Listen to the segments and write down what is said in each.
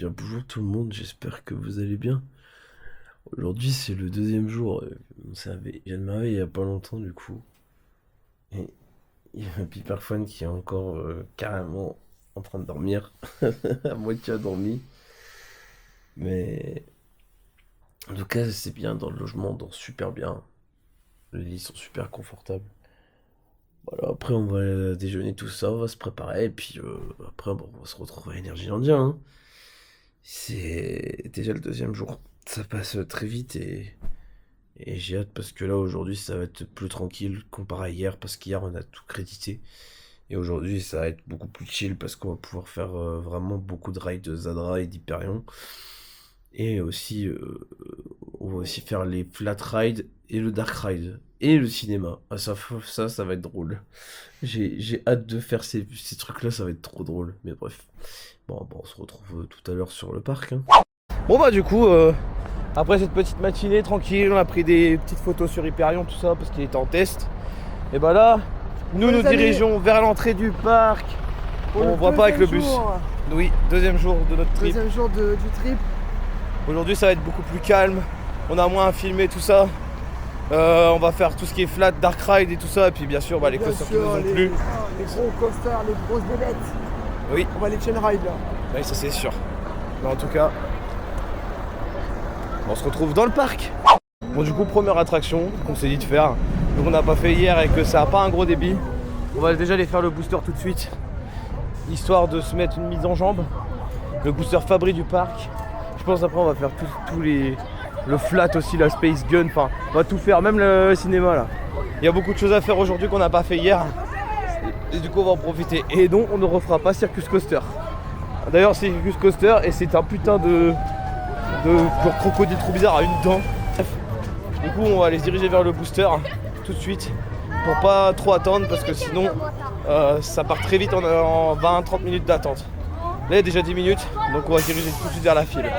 bien, bonjour tout le monde, j'espère que vous allez bien. Aujourd'hui, c'est le deuxième jour. Je viens de m'arriver il y a pas longtemps, du coup. Et il y a Piperfone qui est encore carrément en train de dormir, à moitié endormi. Mais en tout cas, c'est bien dans le logement, on dort super bien. Les lits sont super confortables. Voilà, après, on va déjeuner tout ça, on va se préparer. Et puis après, bon, on va se retrouver à Énergie hein. C'est déjà le deuxième jour. Ça passe très vite et j'ai hâte parce que là aujourd'hui ça va être plus tranquille comparé à hier parce qu'hier on a tout crédité et aujourd'hui ça va être beaucoup plus chill parce qu'on va pouvoir faire vraiment beaucoup de rides de Zadra et d'Hyperion et aussi on va aussi faire les flat rides et le dark ride et le cinéma. Ah, ça va être drôle. J'ai hâte de faire ces trucs là, ça va être trop drôle. Mais bref. Bon, on se retrouve tout à l'heure sur le parc. Hein. Bon bah du coup, après cette petite matinée tranquille, on a pris des petites photos sur Hyperion, tout ça, parce qu'il était en test. Et bah là, nous dirigeons vers l'entrée du parc. On voit pas avec le bus. Oui, deuxième jour de notre trip. Deuxième jour du trip. Aujourd'hui ça va être beaucoup plus calme, on a moins à filmer tout ça. On va faire tout ce qui est flat, dark ride et tout ça, et puis bien sûr les coasters qui nous ont plu. Les gros coasters, les grosses bébêtes. Oui. On va les chain ride là. Oui, ça c'est sûr. Mais en tout cas, on se retrouve dans le parc. Bon du coup, première attraction qu'on s'est dit de faire, donc on n'a pas fait hier et que ça n'a pas un gros débit. On va déjà aller faire le booster tout de suite, histoire de se mettre une mise en jambe. Le booster Fabri du parc. Je pense après on va faire tous les... Le flat aussi, la Space Gun, enfin on va tout faire, même le cinéma là. Il y a beaucoup de choses à faire aujourd'hui qu'on n'a pas fait hier. Et du coup on va en profiter. Et donc on ne refera pas Circus Coaster. D'ailleurs c'est Circus Coaster et c'est un putain de crocodile trop bizarre à une dent. Bref. Du coup on va aller se diriger vers le booster tout de suite pour pas trop attendre parce que sinon ça part très vite en 20-30 minutes d'attente. Là il y a déjà 10 minutes donc on va se diriger tout de suite vers la file.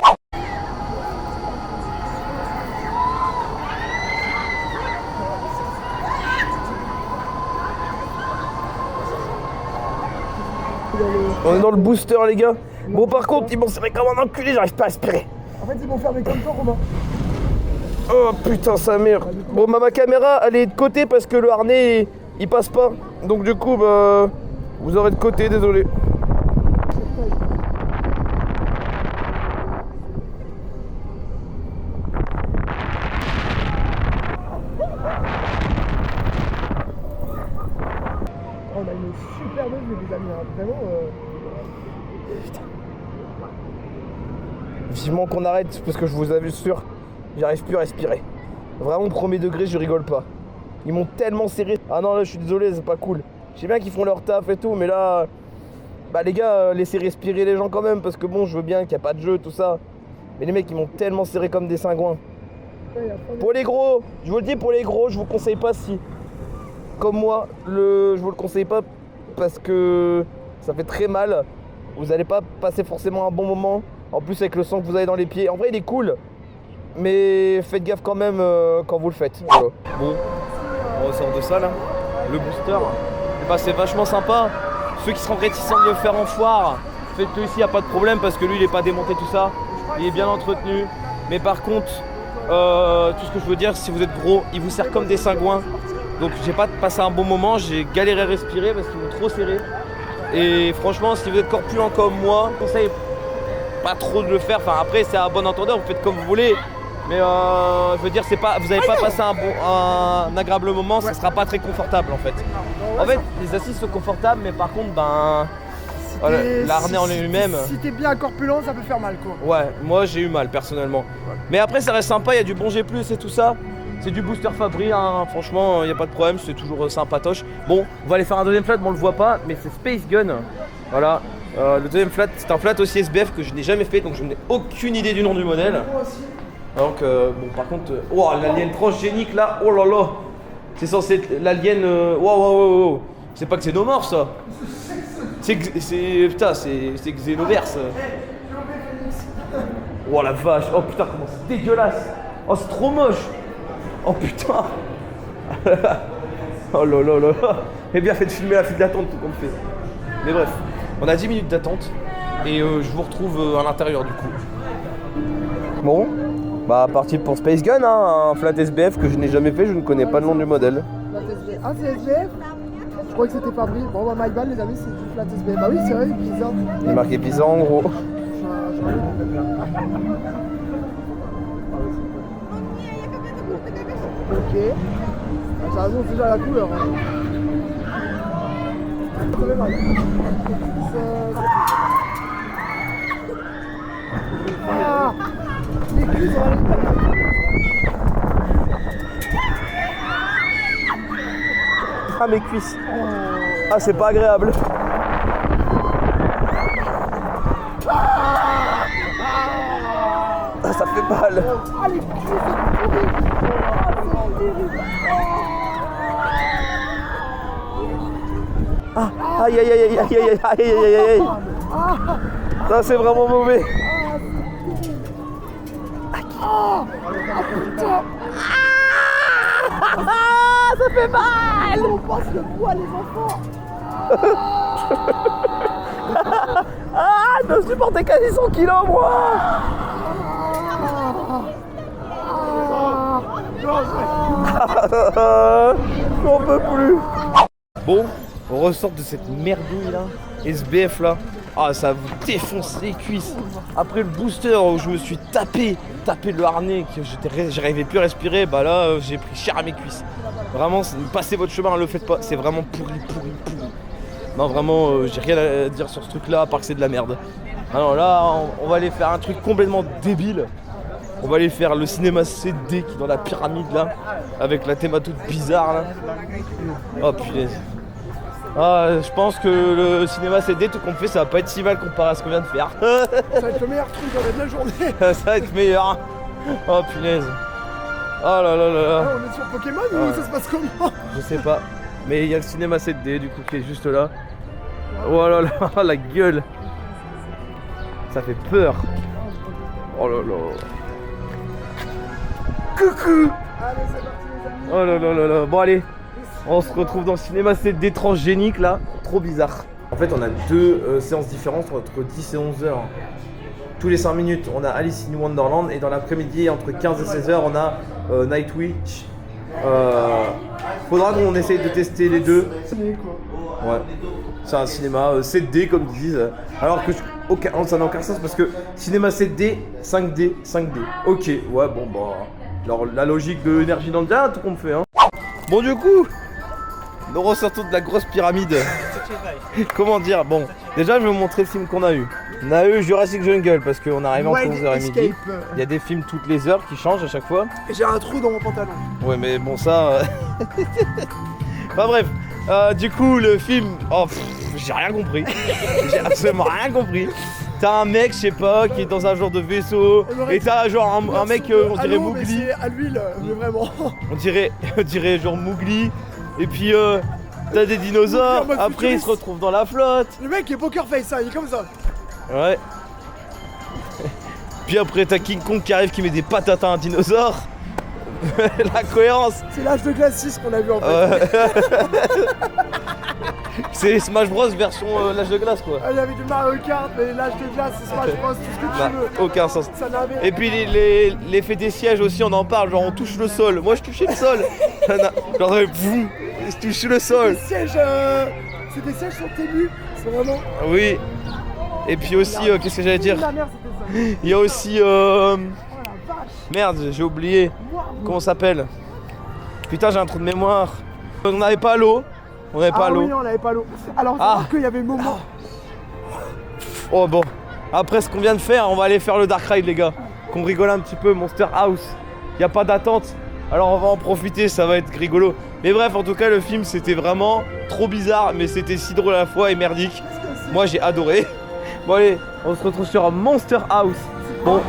On est dans le booster les gars. Bon par contre ils m'ont serré comme un enculé, j'arrive pas à aspirer. En fait ils vont faire des comme toi Romain. Oh putain sa mère. Bon ma caméra elle est de côté parce que le harnais il passe pas. Donc du coup bah vous aurez de côté, désolé. On a une super vue les amis, hein. Vraiment Putain. Vivement qu'on arrête parce que je vous assure, j'arrive plus à respirer. Vraiment premier degré, je rigole pas. Ils m'ont tellement serré. Ah non là je suis désolé, c'est pas cool. Je sais bien qu'ils font leur taf et tout, mais là... Bah les gars, laissez respirer les gens quand même, parce que bon, je veux bien qu'il n'y a pas de jeu, tout ça. Mais les mecs, ils m'ont tellement serré comme des cingouins. Pour les gros, je vous le dis, pour les gros, je vous conseille pas si... Comme moi, je vous le conseille pas parce que ça fait très mal. Vous allez pas passer forcément un bon moment. En plus avec le sang que vous avez dans les pieds. En vrai, il est cool. Mais faites gaffe quand même quand vous le faites. Voilà. Bon, on ressort de ça là. Le booster, bah, c'est vachement sympa. Ceux qui seront réticents de le faire en foire, faites-le ici, y a pas de problème parce que lui il est pas démonté tout ça. Il est bien entretenu. Mais par contre, tout ce que je veux dire, si vous êtes gros, il vous serre comme des cingouins. Donc j'ai pas passé un bon moment, j'ai galéré à respirer parce qu'ils m'ont trop serré. Et franchement, si vous êtes corpulent comme moi, je conseille pas trop de le faire. Enfin après c'est à bon entendeur, vous faites comme vous voulez. Mais je veux dire, c'est pas, vous n'avez pas passé un agréable moment, ça sera pas très confortable en fait. En fait, les assises sont confortables, mais par contre, ben, voilà, l'harnais en lui-même. Si t'es bien corpulent, ça peut faire mal quoi. Ouais, moi j'ai eu mal personnellement. Mais après, ça reste sympa, il y a du bon G+, et tout ça. C'est du booster Fabri, hein. Franchement, il n'y a pas de problème, c'est toujours sympatoche. Bon, on va aller faire un deuxième flat, bon, on le voit pas, mais c'est Space Gun. Voilà. Le deuxième flat, c'est un flat aussi SBF que je n'ai jamais fait, donc je n'ai aucune idée du nom du modèle. Donc, bon, par contre, oh, l'alien transgénique là, oh là là, c'est censé être l'alien. Wow. C'est pas Xenomorph ça. Putain, c'est Xenoverse. Oh la vache, oh putain, comment c'est dégueulasse. Oh, c'est trop moche. Oh putain. Oh là là là. Eh bien, fait de filmer la file d'attente tout comme fait. Mais bref, on a 10 minutes d'attente. Et je vous retrouve à l'intérieur du coup. Bon, bah parti pour Space Gun, hein, un flat SBF que je n'ai jamais fait, je ne connais pas le nom du modèle. Ah, c'est SBF? Je crois que c'était Fabrice. Bon, bah, my bad, les amis, c'est du flat SBF. Bah oui, c'est vrai, bizarre. Il est marqué Pizza en gros. Ok. Ça annonce déjà la couleur. Hein. Ah, les cuisses, on va les... Ah mes cuisses. Ah c'est pas agréable. Ah ça fait mal. Ah les cuisses, c'est horrible. Ah c'est terrible. Ah aïe aïe aïe aïe aïe aïe aïe aïe aïe aïe. Ça c'est vraiment mauvais. Ah putain. Ah ça fait mal. On passe le poids les enfants. Ah je dois supporter quasi 100 kilos moi. J'en peux plus. Bon, on ressort de cette merdouille là, SBF là. Ah ça vous défonce les cuisses. Après le booster où je me suis tapé le harnais, que j'arrivais plus à respirer, bah là j'ai pris cher à mes cuisses. Vraiment, passez votre chemin, ne le faites pas, c'est vraiment pourri. Non vraiment, j'ai rien à dire sur ce truc là, à part que c'est de la merde. Alors là, on va aller faire un truc complètement débile. On va aller faire le cinéma CD qui est dans la pyramide là, avec la théma toute bizarre là. Oh punaise. Ah, je pense que le cinéma CD, tout qu'on fait, ça va pas être si mal comparé à ce qu'on vient de faire. Ça va être le meilleur truc de la journée. Ça va être meilleur. Oh punaise. Oh là là là là. On est sur Pokémon ou ça se passe comment? Je sais pas. Mais il y a le cinéma 7D du coup qui est juste là. Oh là là, la gueule. Ça fait peur. Oh là là. Coucou. Allez, c'est parti les amis. Oh là là là là. Bon allez. On se retrouve dans le cinéma 7D transgénique là. Trop bizarre. En fait on a deux séances différentes entre 10 et 11 heures. Tous les 5 minutes on a Alice in Wonderland et dans l'après-midi entre 15 et 16 heures on a Nightwish. Faudra qu'on essaye de tester les deux. Ouais. C'est un cinéma 7D comme ils disent. Alors que ça n'a aucun sens parce que cinéma 7D, 5D, 5D. Ok, ouais bon bah. Alors la logique de énergie dans le tout qu'on me fait hein. Bon du coup, nous ressortons de la grosse pyramide. Comment dire? Bon, déjà je vais vous montrer le film qu'on a eu. On a eu Jurassic Jungle parce qu'on arrive entre 11h et midi. Il y a des films toutes les heures qui changent à chaque fois. Et j'ai un trou dans mon pantalon. Ouais mais bon ça... Enfin bref, du coup le film... Oh j'ai rien compris. J'ai absolument rien compris. T'as un mec, je sais pas, qui est dans un genre de vaisseau. Et t'as genre un mec, on dirait Mowgli. C'est à l'huile, mais vraiment. On dirait genre Mowgli. Et puis t'as des dinosaures. Après ils se retrouvent dans la flotte. Le mec est poker face, hein, il est comme ça. Ouais. Puis après t'as King Kong qui arrive qui met des patates à un dinosaure. La cohérence. C'est l'âge de glace 6 qu'on a vu en fait. C'est Smash Bros version l'âge de glace quoi. Il y avait du Mario Kart, mais l'âge de glace, c'est Smash Bros, tout ce que tu veux. Aucun sens. Ça n'avait... Et puis l'effet des sièges aussi, on en parle, genre on touche le sol. Moi je touchais le sol. Genre boum, je touche le sol. C'est des sièges sont émus, c'est vraiment... Oui. Et puis aussi, qu'est-ce que j'allais dire? La merde, c'était ça. Il y a aussi... Merde, j'ai oublié. Comment ça s'appelle? Putain, j'ai un trou de mémoire. On n'avait pas l'eau. On n'avait pas l'eau. Oui, on n'avait pas l'eau. Alors, c'est vrai qu'il y avait le moment... Oh bon. Après ce qu'on vient de faire, on va aller faire le Dark Ride les gars. Qu'on rigole un petit peu, Monster House. Il n'y a pas d'attente. Alors on va en profiter, ça va être rigolo. Mais bref, en tout cas, le film c'était vraiment trop bizarre, mais c'était si drôle à la fois et merdique. Moi j'ai adoré. Bon allez, on se retrouve sur Monster House. Bon,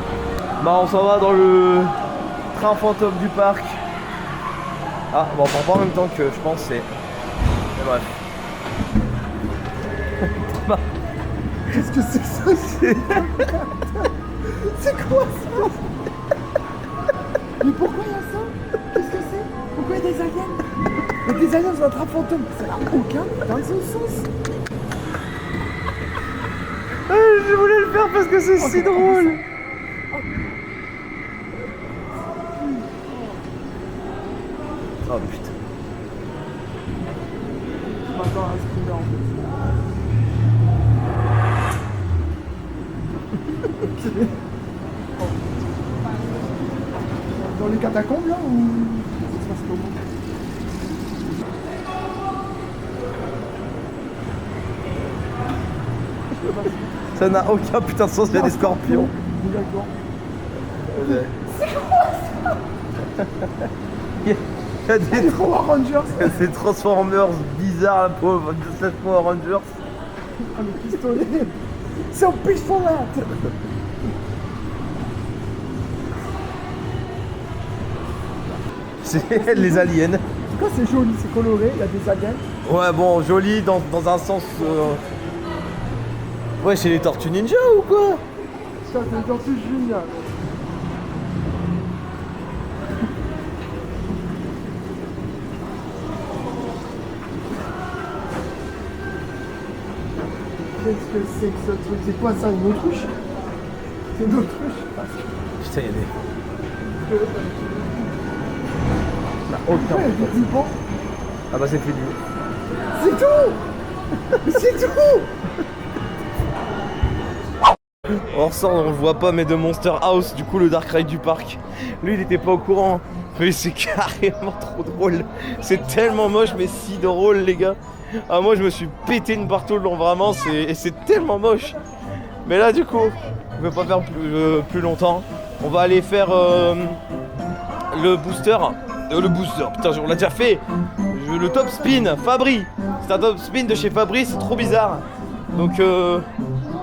bah on s'en va dans le train fantôme du parc. Ah, bon, on part pas en même temps que je pense c'est... Mais bref. Qu'est-ce que c'est ça? C'est quoi ça? Mais pourquoi il y a ça? Qu'est-ce que c'est? Pourquoi il y a des aliens? Il y a des aliens dans un train fantôme. Ça n'a aucun putain de sens. Je voulais le faire parce que c'est si drôle. Oh putain. Je m'attends à ce qu'il en fait. Dans les catacombes là ou ça se passe comment? Ça n'a aucun putain de sens, il y a des scorpions. D'accord. Il y a des Power Rangers. ces Transformers bizarres, la pauvre, de cette Power Rangers. Ah, le pistolet. C'est un pistolet. C'est les aliens. En tout cas, c'est joli, c'est coloré, il y a des aliens. Ouais, bon, joli dans un sens. Ouais, chez les Tortues Ninja ou quoi? Ça, c'est une tortue géniale. Qu'est-ce que c'est que ce truc? C'est quoi ça? Une autruche? C'est une autruche? Putain, il y a des. Ça n'a aucun Ouais, sens. des typos. Ah bah c'est fini. C'est tout. Mais c'est tout. On ressort, on le voit pas, mais de Monster House, du coup le Dark Ride du parc. Lui il était pas au courant, mais c'est carrément trop drôle. C'est tellement moche, mais si drôle les gars. Ah moi je me suis pété une partout le long, vraiment, c'est tellement moche. Mais là du coup, je vais pas faire plus longtemps. On va aller faire le booster. Le booster, putain on l'a déjà fait. Le top spin, Fabri. C'est un top spin de chez Fabri, c'est trop bizarre. Donc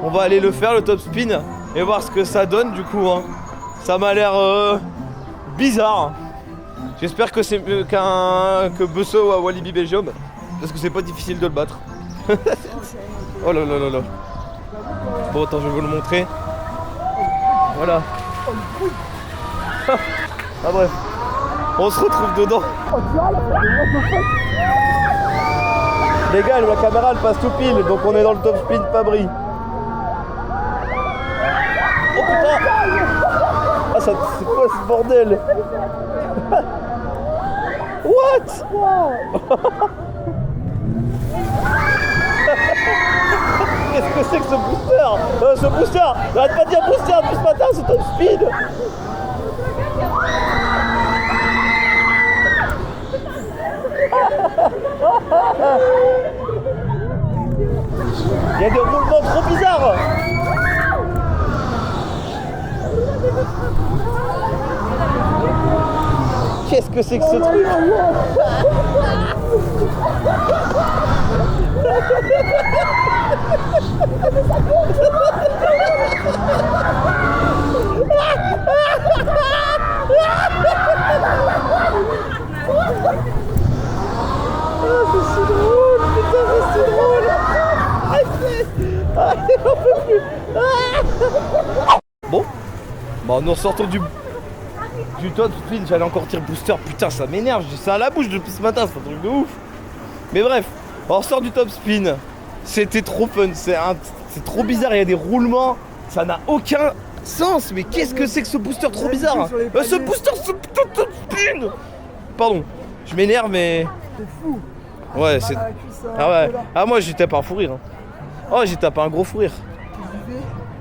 on va aller le faire, le top spin, et voir ce que ça donne du coup. Hein. Ça m'a l'air bizarre. J'espère que c'est mieux que Besso à Walibi Belgium, parce que c'est pas difficile de le battre. Oh là là là là. Bon attends, je vais vous le montrer. Voilà. Ah bref. On se retrouve dedans. Les gars, la caméra elle passe tout pile, donc on est dans le top spin Fabri. Oh putain! Ah ça, c'est quoi ce bordel? What? Qu'est-ce que c'est que ce booster? Ce booster! J'arrête pas de dire booster depuis ce matin, c'est top speed! Il y a des roulements trop bizarres! Qu'est-ce que c'est que ce truc? C'est si drôle, putain, c'est si drôle! On peut plus. Bon, bah nous sortons du top spin, j'allais encore tirer booster, putain ça m'énerve, j'ai ça à la bouche depuis ce matin, c'est un truc de ouf. Mais bref, on sort du top spin, c'était trop fun, c'est trop bizarre, il y a des roulements, ça n'a aucun sens, mais qu'est-ce que c'est que ce booster trop bizarre? Ce booster, ce putain de top spin! Pardon, je m'énerve mais... C'est fou. Ouais, c'est... Ah ouais, ah moi j'ai tapé un fou rire. Oh j'ai tapé un gros fou rire.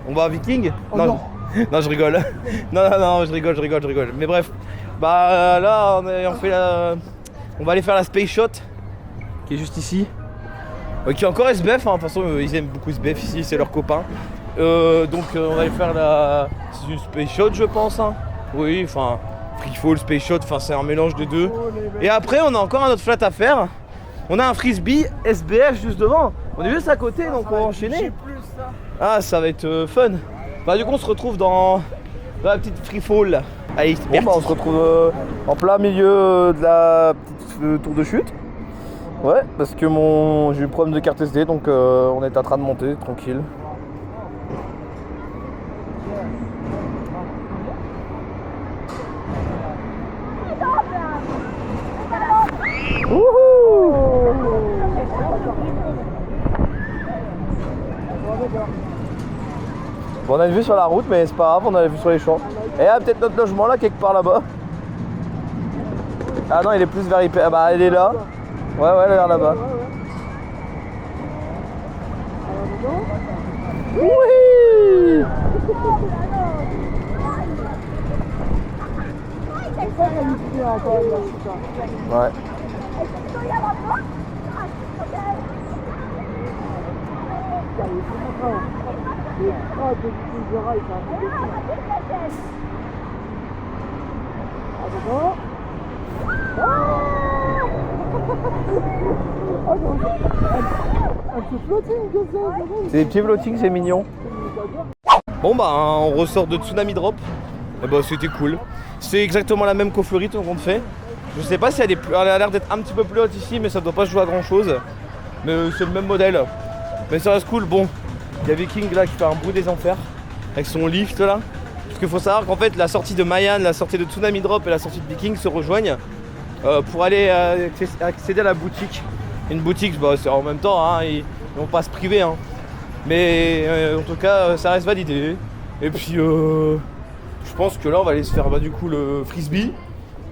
On va à Viking? Oh, non. Non, je rigole. Non, je rigole. Mais bref, bah là, on va aller faire la Space Shot, qui est juste ici. Qui est encore SBF, hein. De toute façon, ils aiment beaucoup SBF ici, c'est leurs copains. Donc, on va aller faire c'est une Space Shot, je pense. Hein. Oui, enfin, Free Fall, Space Shot, enfin, c'est un mélange des deux. Et après, on a encore un autre flat à faire. On a un frisbee SBF juste devant. On est juste à côté, donc on va enchaîner. Ah, ça va être fun. Bah du coup on se retrouve dans la petite free fall. Allez, bon, bah, on se retrouve en plein milieu de la petite tour de chute. Ouais, parce que j'ai eu problème de carte SD, donc on est en train de monter tranquille. Wouhou! 1, 2, 3, Bon, on a une vue sur la route, mais c'est pas grave, on a la vue sur les champs. Et il y a peut-être notre logement là, quelque part là-bas. Ah non, il est plus vers IP. Ah bah, elle est là. Ouais, elle est vers là-bas. Oui. Ouais. C'est des petits flottings, c'est mignon. Bon bah on ressort de Tsunami Drop. Et bah c'était cool. C'est exactement la même qu'au Floride qu'on fait. Je sais pas si elle a l'air d'être un petit peu plus haute ici, mais ça doit pas se jouer à grand chose. Mais c'est le même modèle. Mais ça reste cool. Bon, il y a Viking là qui fait un bout des enfers avec son lift là. Parce qu'il faut savoir qu'en fait la sortie de Mayan, la sortie de Tsunami Drop et la sortie de Viking se rejoignent pour aller accéder à la boutique. Une boutique, bah, c'est en même temps, hein, ils vont pas se priver. Hein. Mais en tout cas, ça reste validé. Et puis, je pense que là, on va aller se faire du coup le frisbee.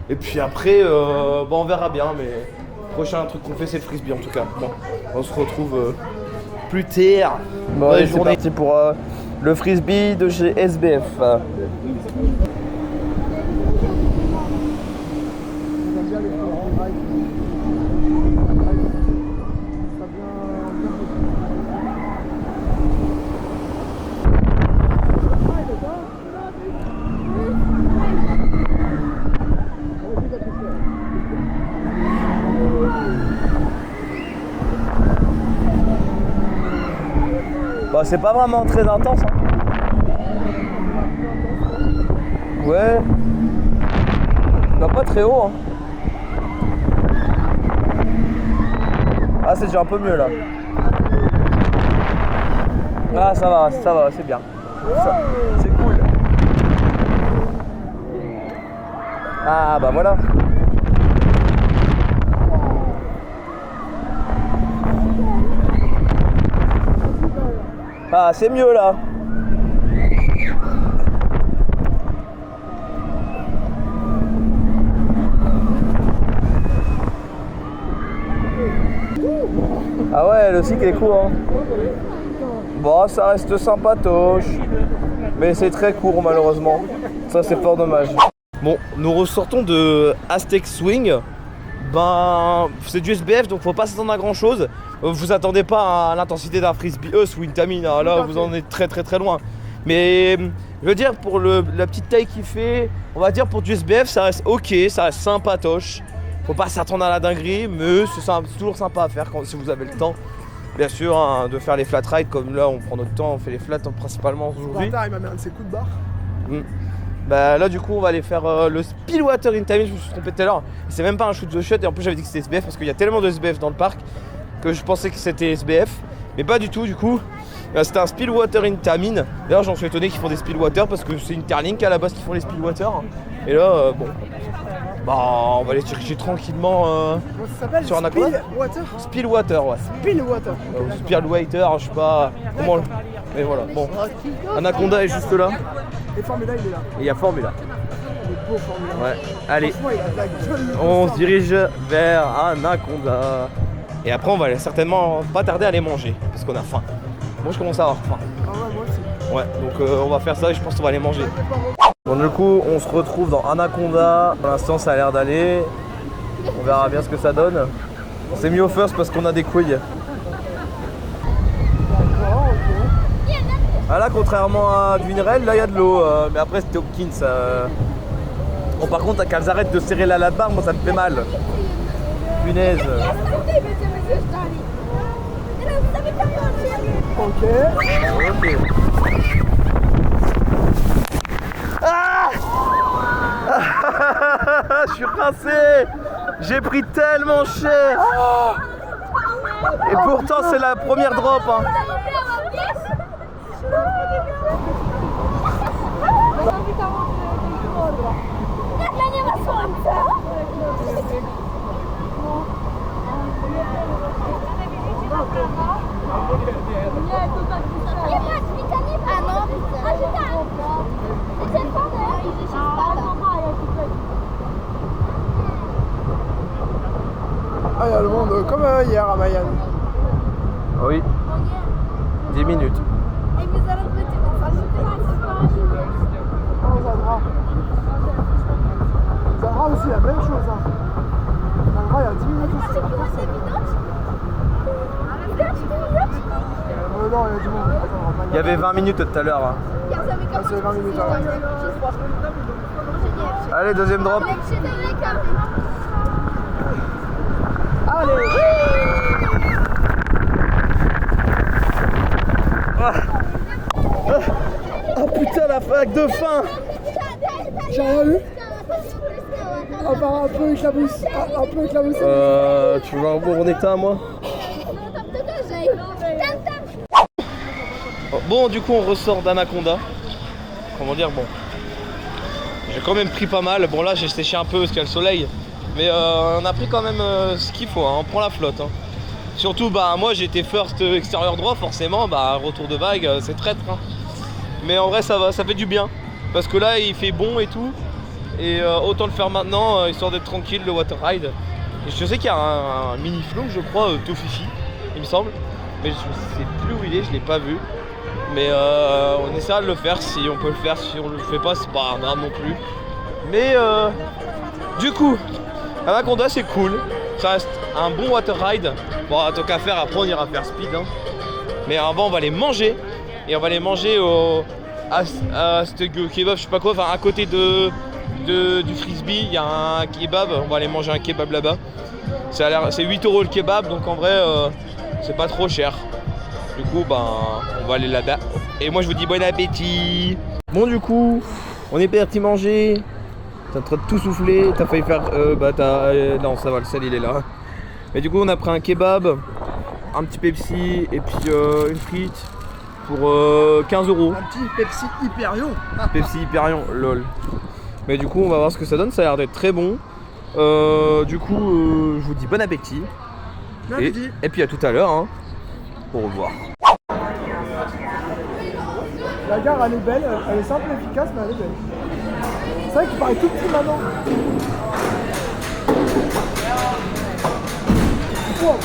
Et puis après, on verra bien. Mais le prochain truc qu'on fait, c'est le frisbee en tout cas. Bon, on se retrouve plus tard. Bon, allez, c'est parti pour le frisbee de chez SBF. Bah, c'est pas vraiment très intense. Hein. Ouais. Non, pas très haut. Hein. Ah, c'est déjà un peu mieux là. Ah, ça va, c'est bien. C'est cool. Ah, bah voilà. Ah, c'est mieux là. Ah ouais, le cycle est court. Hein. Bon, ça reste sympatoche. Mais c'est très court malheureusement. Ça, c'est fort dommage. Bon, nous ressortons de Aztec Swing. Ben, c'est du SBF, donc faut pas s'attendre à grand chose. Vous attendez pas à l'intensité d'un frisbee Swing Tamin, là vous en êtes très très très loin. Mais je veux dire, pour la petite taille qu'il fait, on va dire pour du SBF, ça reste ok, ça reste sympatoche. Faut pas s'attendre à la dinguerie, mais c'est toujours sympa à faire si vous avez le temps. Bien sûr, hein, de faire les flat rides comme là, on prend notre temps, on fait les flats principalement aujourd'hui. Il m'a mis un de ses coups de barre. Bah là du coup on va aller faire le Spillwater in Tamin, je me suis trompé tout à l'heure. C'est même pas un shoot the shot et en plus j'avais dit que c'était SBF parce qu'il y a tellement de SBF dans le parc que je pensais que c'était SBF. Mais pas du tout du coup. C'était un Spillwater in Tamin. D'ailleurs j'en suis étonné qu'ils font des Spillwater parce que c'est Interlink à la base qui font les Spillwater. Et là bon. Bah on va aller chercher tranquillement sur Anaconda. Spillwater, ouais. Spillwater. Spillwater, je sais pas comment. Mais voilà, bon. Anaconda est juste là. Et Formula, il est là. Et il y a Formula. Il est beau, Formula. Ouais, allez. Franchement, il a de la gueule. On se dirige vers Anaconda. Et après, on va certainement pas tarder à aller manger parce qu'on a faim. Moi, je commence à avoir faim. Ah ouais, moi aussi. Ouais, donc on va faire ça et je pense qu'on va aller manger. Bon, du coup, on se retrouve dans Anaconda. Pour l'instant, ça a l'air d'aller. On verra bien ce que ça donne. C'est mis au first parce qu'on a des couilles. Ah là, contrairement à Dwinrel, là il y a de l'eau, mais après c'était Hopkins. Bon, par contre, qu'elles arrêtent de serrer la barre, moi ça me fait mal. Punaise. Ok. Ok. Ah je suis rincé. J'ai pris tellement cher. Et pourtant c'est la première drop. Hein. Ah, il y a le monde comme hier à Miami. Oui. 10 minutes. Oh, Zandra. Zandra aussi, la même chose. Hein. Zandra, il y a 10 minutes aussi. Non, il y a du monde. Il y avait 20 minutes tout à l'heure. Hein. Ah, c'est 20 minutes. Ouais. Allez, deuxième drop. Allez. Oh putain, la fac de fin. J'ai rien eu. À part un peu éclaboussé. Un peu éclaboussé. Tu veux un bon état, moi? Bon, du coup, on ressort d'Anaconda. Comment dire, bon. J'ai quand même pris pas mal. Bon, là, j'ai séché un peu parce qu'il y a le soleil. Mais on a pris quand même ce qu'il faut, hein. On prend la flotte. Hein. Surtout, bah, moi, j'étais first extérieur droit, forcément. Bah, retour de vague, c'est traître. Hein. Mais en vrai, ça va, ça fait du bien. Parce que là, il fait bon et tout. Et autant le faire maintenant, histoire d'être tranquille, le water ride. Et je sais qu'il y a un mini flow, je crois, Tofifi, il me semble. Mais je sais plus où il est, je l'ai pas vu. Mais on essaiera de le faire si on peut le faire. Si on le fait pas, c'est pas un drame non plus. Mais du coup, Anaconda c'est cool. Ça reste un bon water ride. Bon, tant qu'à faire, après on ira faire speed. Hein. Mais avant, on va les manger. Et on va les manger à ce kebab, je sais pas quoi, enfin à côté du frisbee, il y a un kebab. On va aller manger un kebab là-bas. C'est 8 € le kebab, donc en vrai, c'est pas trop cher. Du coup, ben, on va aller là-bas. Et moi, je vous dis bon appétit. Bon, du coup, on est parti manger. T'es en train de tout souffler. T'as failli faire. Non, ça va, le sel, il est là. Mais du coup, on a pris un kebab, un petit Pepsi et puis une frite pour 15 €. Un petit Pepsi Hyperion. Pepsi Hyperion, lol. Mais du coup, on va voir ce que ça donne. Ça a l'air d'être très bon. Du coup, je vous dis bon appétit. Et puis à tout à l'heure. Hein. Au revoir. La gare, elle est belle, elle est simple et efficace, mais elle est belle. C'est vrai qu'il paraît tout petit maintenant. Wow.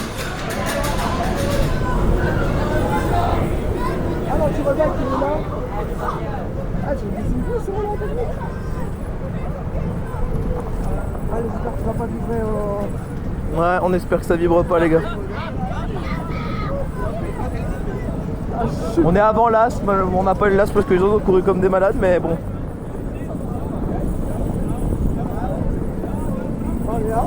Alors tu regardes qui est là. Ah, tu me dis c'est quoi ce volant technique? Allez, j'espère que tu vas pas vibrer Ouais, on espère que ça vibre pas, les gars. On est avant l'as, on n'a pas eu l'as parce que les autres ont couru comme des malades, mais bon. On est là,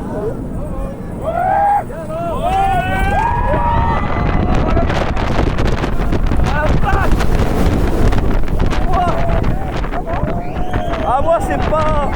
Ah, moi c'est pas...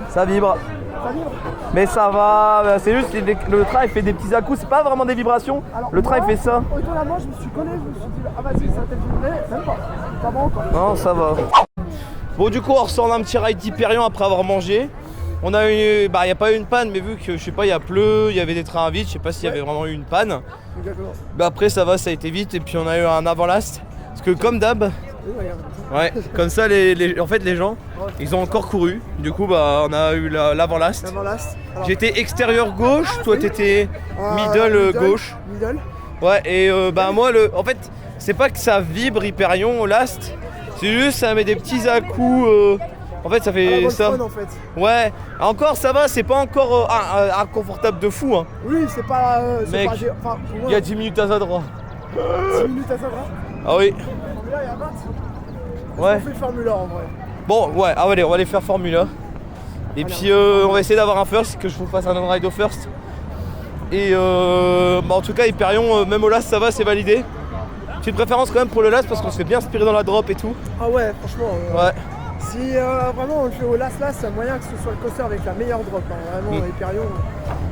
Ça vibre. ça vibre. Mais ça va, c'est juste que le train il fait des petits à-coups, c'est pas vraiment des vibrations. Alors, le train il moi, fait ça. Étonnamment, je me suis collé, je me suis dit, ah vas-y, ça va peut-être vibrer. Même pas. Ça va encore. Non, ça va. Bon, du coup, on ressort d'un petit ride d'Hyperion après avoir mangé. On a eu, bah, il n'y a pas eu une panne, mais vu que je sais pas, il y a pleu, il y avait des trains vides, je sais pas s'il y avait vraiment eu une panne. Exactement. Bah, après, ça va, ça a été vite, et puis on a eu un avant-last. Parce que, comme d'hab, ouais, comme ça, en fait, les gens, ils ont encore couru. Du coup, bah, on a eu l'avant-last. L'avant-last. Alors, J'étais extérieur gauche, toi t'étais middle gauche. Middle. Ouais, et bah, moi, en fait, c'est pas que ça vibre Hyperion au last, c'est juste ça met des petits à-coups. En fait, ça fait ça. Fun, en fait. Ouais, encore ça va, c'est pas encore inconfortable de fou. Hein. Oui, c'est pas. Mec, enfin, pour moi, il y a 10 minutes à ça droit. 10 minutes à ça, Ah oui. Formula, il y a 20. Ouais. On fait le Formula en vrai. Bon, ouais, allez, on va aller faire Formule 1. Et puis on va essayer d'avoir un first, que je vous fasse un on-ride au first. Et en tout cas, Hyperion, même au last, ça va, c'est validé. J'ai une préférence quand même pour le last parce qu'on se fait bien aspirer dans la drop et tout. Ah ouais, franchement. Ouais. Si vraiment on le fait au last, c'est moyen que ce soit le coaster avec la meilleure drop. Hein. Vraiment, Hyperion,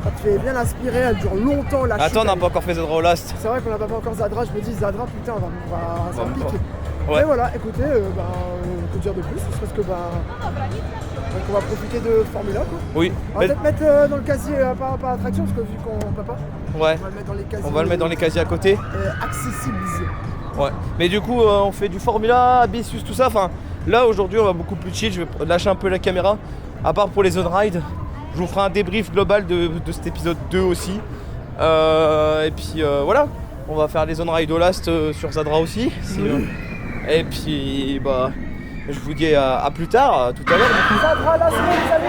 ça te fait bien aspirer, elle dure longtemps la chute. Attends, on n'a pas encore fait Zadra au last. C'est vrai qu'on n'a pas fait encore Zadra, je me dis Zadra, putain, ça me pique. Ouais. Mais voilà, écoutez, on peut dire de plus, parce que on va profiter de Formula quoi. Oui. On va peut-être mettre dans le casier par attraction, parce que vu qu'on peut pas, ouais. on va le mettre dans les casiers. On va le mettre dans les casiers à côté. Accessibles. Ouais. Mais du coup, on fait du Formula, Abyssus, tout ça. Enfin, là aujourd'hui, on va beaucoup plus chill. Je vais lâcher un peu la caméra. À part pour les on-ride, je vous ferai un débrief global de cet épisode 2 aussi. Et puis voilà. On va faire les on-ride au last sur Zadra aussi. Et puis, je vous dis à plus tard, à tout à l'heure. Zadra, la semaine, salut.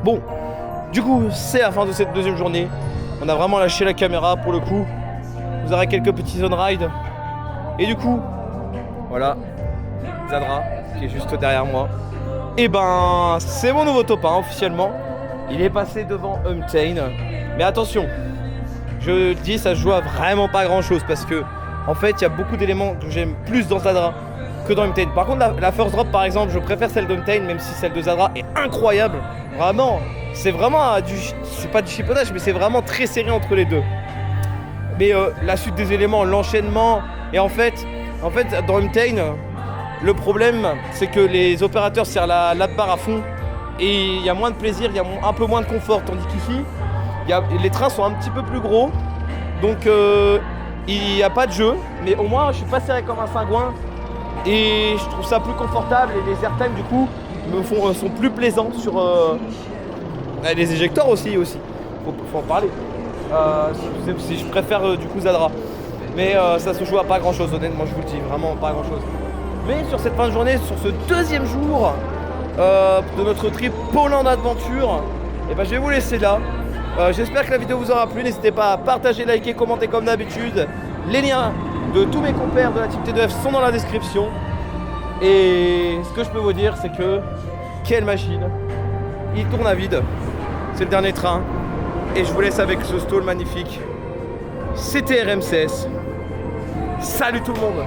Bon, du coup, c'est la fin de cette deuxième journée. On a vraiment lâché la caméra pour le coup. Vous aurez quelques petits on-ride. Et du coup, voilà, Zadra qui est juste derrière moi. Et c'est mon nouveau top 1 officiellement. Il est passé devant Humtain. Mais attention, je dis ça se joue à vraiment pas grand chose parce que en fait il y a beaucoup d'éléments que j'aime plus dans Zadra que dans Humtain. Par contre la first drop par exemple, je préfère celle d'Humtain même si celle de Zadra est incroyable. Vraiment, c'est vraiment c'est pas du chipotage mais c'est vraiment très serré entre les deux. Mais la suite des éléments, l'enchaînement et en fait dans Humtain, le problème c'est que les opérateurs serrent la barre à fond et il y a moins de plaisir, il y a un peu moins de confort, tandis qu'ici les trains sont un petit peu plus gros, donc il n'y a pas de jeu, mais au moins je suis pas serré comme un cingouin et je trouve ça plus confortable et les airtime du coup sont plus plaisants sur les éjecteurs aussi, faut en parler. Je préfère du coup Zadra, mais ça se joue à pas grand chose honnêtement, je vous le dis, vraiment pas grand chose. Mais sur cette fin de journée, sur ce deuxième jour de notre trip Poland Adventure, et je vais vous laisser là. J'espère que la vidéo vous aura plu, n'hésitez pas à partager, liker, commenter comme d'habitude. Les liens de tous mes compères de la Team T2F sont dans la description. Et ce que je peux vous dire, c'est que quelle machine, il tourne à vide, c'est le dernier train. Et je vous laisse avec ce stall magnifique. C'était RMCS. Salut tout le monde.